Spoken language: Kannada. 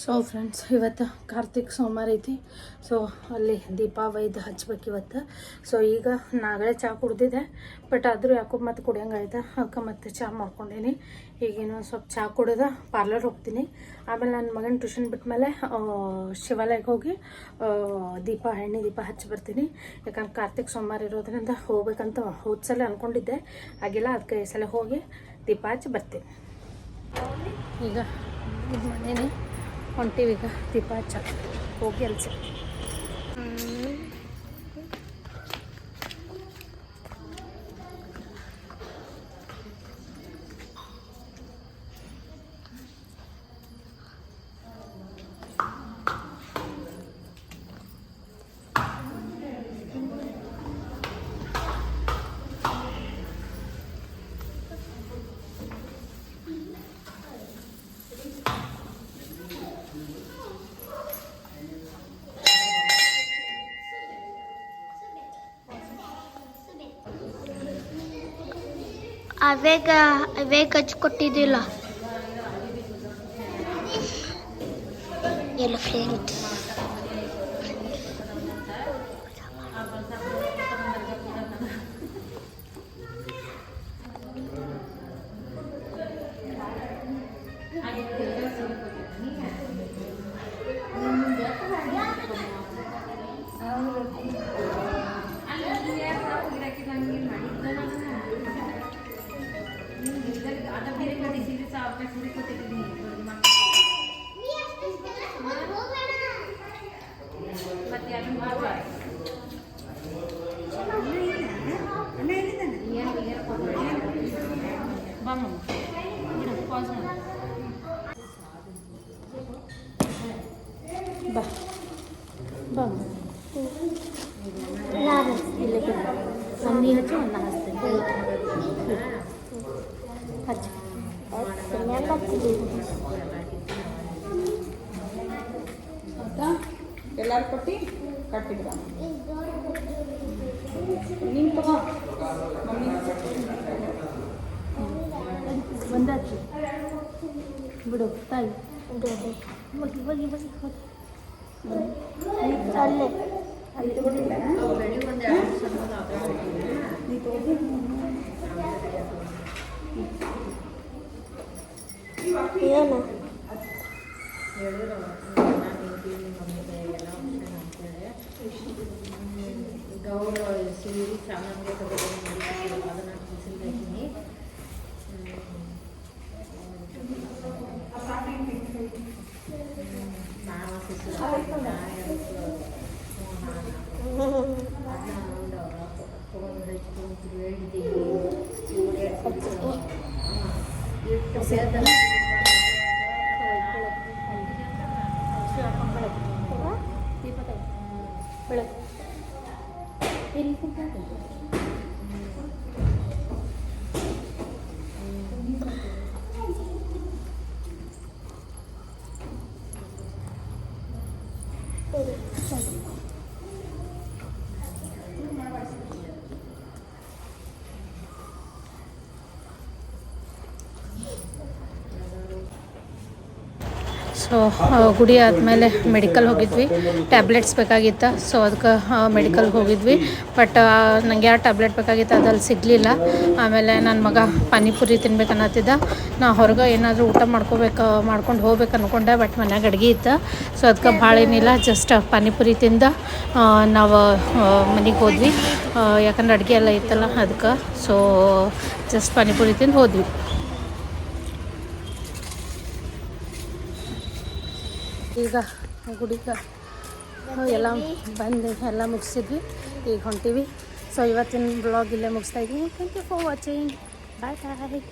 ಸೊ ಫ್ರೆಂಡ್ಸ್, ಇವತ್ತು ಕಾರ್ತಿಕ್ ಸೋಮವಾರ ಐತಿ. ಸೊ ಅಲ್ಲಿ ದೀಪ ಒಯ್ದು ಹಚ್ಬೇಕು ಇವತ್ತು. ಸೊ ಈಗ ನಾಗಳೆ ಚಹಾ ಕುಡ್ದಿದ್ದೆ, ಬಟ್ ಆದರೂ ಯಾಕೋ ಮತ್ತೆ ಕುಡಿಯೋಂಗಾಯ್ತು. ಅದಕ್ಕೆ ಮತ್ತೆ ಚಹಾ ಮಾಡ್ಕೊಂಡೀನಿ. ಈಗೇನು ಸ್ವಲ್ಪ ಚಹಾ ಕುಡಿದ ಪಾರ್ಲರ್ ಹೋಗ್ತೀನಿ. ಆಮೇಲೆ ನನ್ನ ಮಗನ ಟ್ಯೂಷನ್ ಬಿಟ್ಮೇಲೆ ಶಿವಾಲಯಕ್ಕೆ ಹೋಗಿ ಎಣ್ಣೆ ದೀಪ ಹಚ್ಚಿ ಬರ್ತೀನಿ. ಯಾಕಂದ್ರೆ ಕಾರ್ತಿಕ್ ಸೋಮವಾರ ಇರೋದ್ರಿಂದ ಹೋಗ್ಬೇಕಂತ ಹೋದ್ಸಲ ಅಂದ್ಕೊಂಡಿದ್ದೆ, ಆಗಿಲ್ಲ. ಅದಕ್ಕೆ ಈ ಸಲ ಹೋಗಿ ದೀಪ ಹಚ್ಚಿ ಬರ್ತೀನಿ. ಈಗ ಮನೇಲಿ ಹೊಂಟೀವಿ. ಈಗ ದೀಪ ಹಚ್ಚ ಹೋಗಿ ಅಲ್ಸಿ. ಅವೇಗ ಹಚ್ಕೊಟ್ಟಿದ್ದಿಲ್ಲ ಎಲ್ಲ ಫ್ರೆಂಡ್ಸ್. ನೀ ಹಚ್ಚು, ಅನ್ನ ಹಚ್ತೀನಿ. ಹಚ್ಚು ಎಲ್ಲಾರು ಕೊಟ್ಟು ಕಟ್ಟಿಬಿಡ. ನೀನು ತಗೋ ಮಮ್ಮಿ. ಬಂದಾಚು ಬಿಡು ತಾಯಿ. ಹೋಗಿ ಹೋಗಿ ಹೋಗಿ ಹೋಗಿ ಅಲ್ಲೇ ಅಲ್ಲಿ ತಗೊಂಡಿಲ್ಲ ನೀ ತಗೊಂಡು ಏನು ಗೌರ ಸೀರೆ ಸಾಮಾನ್ಯ ಅದನ್ನು ತಿಳಿಸಿದ್ದೀನಿ. ಸೊ ಗುಡಿ ಆದಮೇಲೆ ಮೆಡಿಕಲ್ ಹೋಗಿದ್ವಿ. ಟ್ಯಾಬ್ಲೆಟ್ಸ್ ಬೇಕಾಗಿತ್ತು. ಸೊ ಅದಕ್ಕೆ ಮೆಡಿಕಲ್ಗೆ ಹೋಗಿದ್ವಿ. ಬಟ್ ನನಗೆ ಯಾವ ಟ್ಯಾಬ್ಲೆಟ್ ಬೇಕಾಗಿತ್ತು ಅದಲ್ಲಿ ಸಿಗಲಿಲ್ಲ. ಆಮೇಲೆ ನನ್ನ ಮಗ ಪಾನಿಪುರಿ ತಿನ್ಬೇಕನ್ನತ್ತಿದ್ದ. ನಾ ಹೊರಗೆ ಏನಾದರೂ ಊಟ ಮಾಡ್ಕೊಂಡು ಹೋಗ್ಬೇಕು ಅಂದ್ಕೊಂಡೆ, ಬಟ್ ಮನ್ಯಾಗ ಅಡುಗೆ ಇತ್ತು. ಸೊ ಅದಕ್ಕೆ ಭಾಳ ಏನಿಲ್ಲ, ಜಸ್ಟ್ ಪಾನಿಪುರಿ ತಿಂದು ನಾವು ಮನೆಗೆ ಹೋದ್ವಿ. ಯಾಕಂದ್ರೆ ಅಡುಗೆ ಎಲ್ಲ ಇತ್ತಲ್ಲ ಅದಕ್ಕೆ. ಸೊ ಜಸ್ಟ್ ಪಾನಿಪುರಿ ತಿಂದು ಹೋದ್ವಿ. ಈಗ ಗುಡಿಗೆ ಎಲ್ಲ ಬಂದು ಎಲ್ಲ ಮುಗಿಸಿದ್ವಿ. ಈಗ ಹೊಂಟೀವಿ. ಸೊ ಇವತ್ತಿನ ಬ್ಲಾಗ್ ಇಲ್ಲೇ ಮುಗಿಸ್ತಾ ಇದ್ದೀನಿ. Thank you for watching. Bye bye.